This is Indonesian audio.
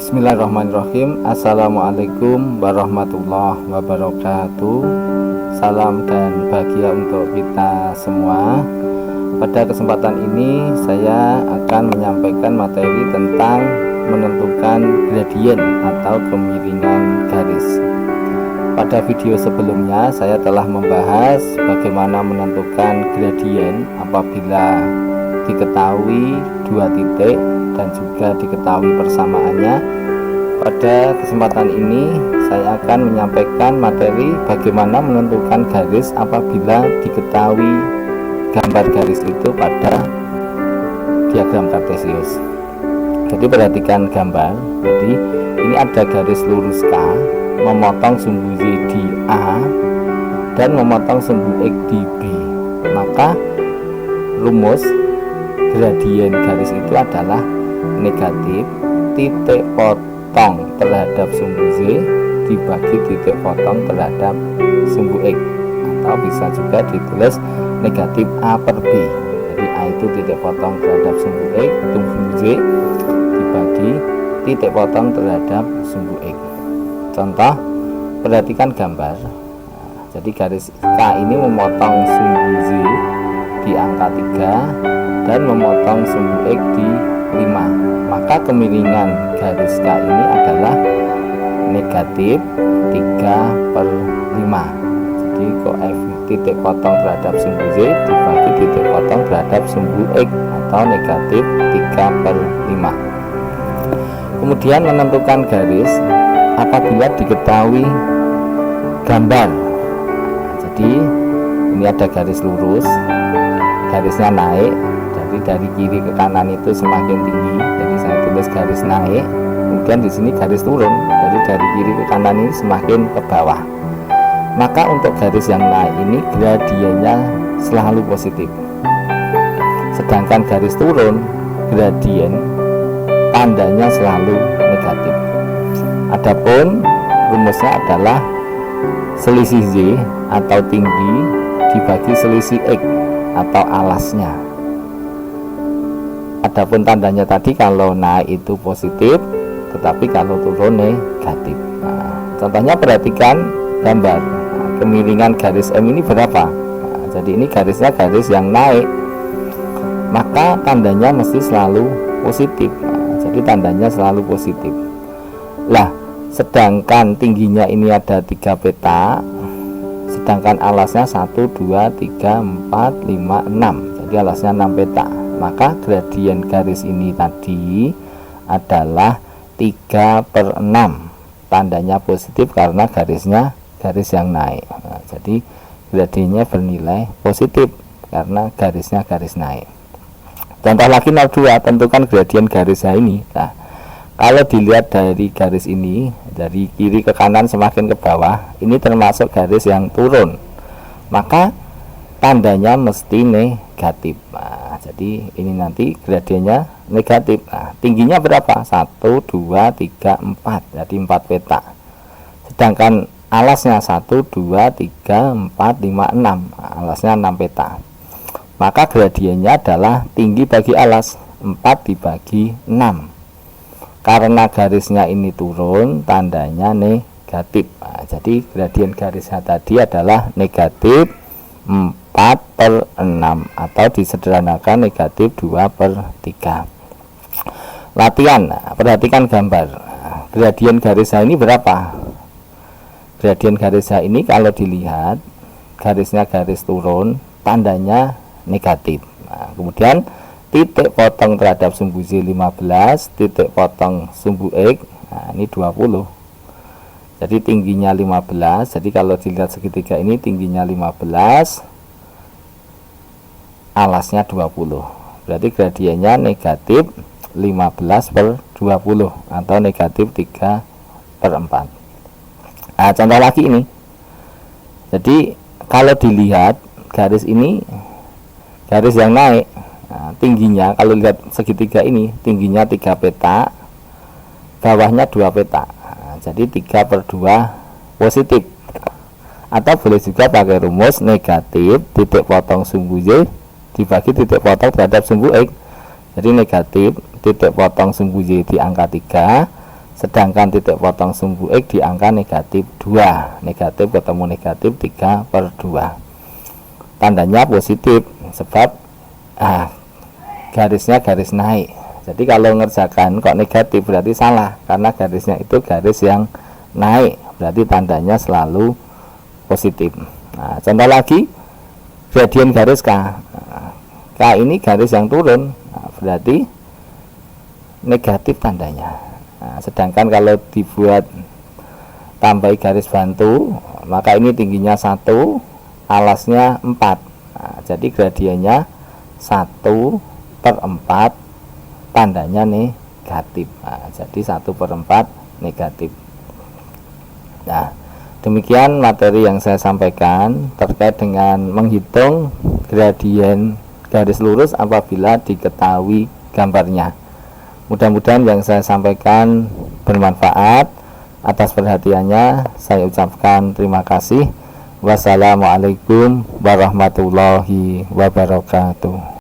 Bismillahirrahmanirrahim. Assalamualaikum warahmatullahi wabarakatuh. Salam dan bahagia untuk kita semua. Pada kesempatan ini saya akan menyampaikan materi tentang menentukan gradien atau kemiringan garis. Pada video sebelumnya saya telah membahas bagaimana menentukan gradien apabila diketahui dua titik dan juga diketahui persamaannya. Pada kesempatan ini saya akan menyampaikan materi bagaimana menentukan garis apabila diketahui gambar garis itu pada diagram kartesius. Jadi perhatikan gambar. Jadi ini ada garis lurus K memotong sumbu Y di A dan memotong sumbu X di B. Maka rumus gradien garis itu adalah negatif titik potong terhadap sumbu Z dibagi titik potong terhadap sumbu X, atau bisa juga ditulis negatif A per B. Jadi A itu titik potong terhadap sumbu X, sumbu Z dibagi titik potong terhadap sumbu X. Contoh, perhatikan gambar. Jadi garis K ini memotong sumbu Z di angka 3 dan memotong sumbu X di 5. Maka kemiringan garis K ini adalah negatif 3/5. Jadi koefisien titik potong terhadap sumbu Z dibagi titik potong terhadap sumbu X, atau negatif 3/5. Kemudian menentukan garis apabila diketahui gambar. Jadi ini ada garis lurus, garisnya naik. Jadi dari kiri ke kanan itu semakin tinggi. Jadi saya tulis garis naik. Kemudian di sini garis turun. Jadi dari kiri ke kanan ini semakin ke bawah. Maka untuk garis yang naik ini gradiennya selalu positif. Sedangkan garis turun, gradien tandanya selalu negatif. Adapun rumusnya adalah selisih Z atau tinggi dibagi selisih X atau alasnya. Adapun tandanya tadi kalau naik itu positif, tetapi kalau turun negatif. Contohnya perhatikan gambar. Kemiringan garis M ini berapa? Jadi ini garisnya garis yang naik, maka tandanya mesti selalu positif. Jadi tandanya selalu positif. Lah, sedangkan tingginya ini ada 3 peta, sedangkan alasnya 1, 2, 3, 4, 5, 6. Jadi alasnya 6 peta. Maka gradien garis ini tadi adalah 3/6. Tandanya positif karena garisnya garis yang naik. Jadi gradiennya bernilai positif karena garisnya garis naik. Contoh lagi 02, tentukan gradien garis ini. Nah, kalau dilihat dari garis ini, dari kiri ke kanan semakin ke bawah, ini termasuk garis yang turun. Maka tandanya mesti negatif. Nah, jadi ini nanti gradiennya negatif. Nah, tingginya berapa? 1, 2, 3, 4. Jadi 4 peta. Sedangkan alasnya 1, 2, 3, 4, 5, 6. Nah, alasnya 6 peta. Maka gradiennya adalah tinggi bagi alas 4 dibagi 6. Karena garisnya ini turun, tandanya negatif. Nah, jadi gradien garisnya tadi adalah negatif 4/6, atau disederhanakan negatif 2/3. Latihan. Perhatikan gambar. Gradien garisnya ini berapa? Gradien garisnya ini kalau dilihat garisnya garis turun, tandanya negatif. Nah, kemudian titik potong terhadap sumbu Z 15, titik potong sumbu X, nah ini 20. Jadi tingginya 15. Jadi kalau dilihat segitiga ini tingginya 15, alasnya 20. Berarti gradiennya negatif 15/20, atau negatif 3/4. Nah, contoh lagi ini. Jadi kalau dilihat garis ini garis yang naik. Nah, tingginya kalau lihat segitiga ini tingginya 3 peta, bawahnya 2 peta. Nah, jadi 3/2 positif. Atau boleh juga pakai rumus negatif titik potong sumbu Y dibagi titik potong terhadap sumbu X. Jadi negatif titik potong sumbu Y di angka 3 sedangkan titik potong sumbu X di angka negatif 2. Negatif ketemu negatif 3/2. Tandanya positif sebab garisnya garis naik. Jadi kalau ngerjakan kok negatif berarti salah, karena garisnya itu garis yang naik, berarti tandanya selalu positif. Nah, contoh lagi, gradien garis K. K ini garis yang turun, berarti negatif tandanya. Nah, sedangkan kalau dibuat tambahi garis bantu, maka ini tingginya 1, alasnya 4. Nah, jadi gradiennya 1/4, tandanya negatif. Nah, jadi 1/4 negatif. Nah, demikian materi yang saya sampaikan terkait dengan menghitung gradien garis lurus apabila diketahui gambarnya. Mudah-mudahan yang saya sampaikan bermanfaat. Atas perhatiannya saya ucapkan terima kasih. Wassalamualaikum warahmatullahi wabarakatuh.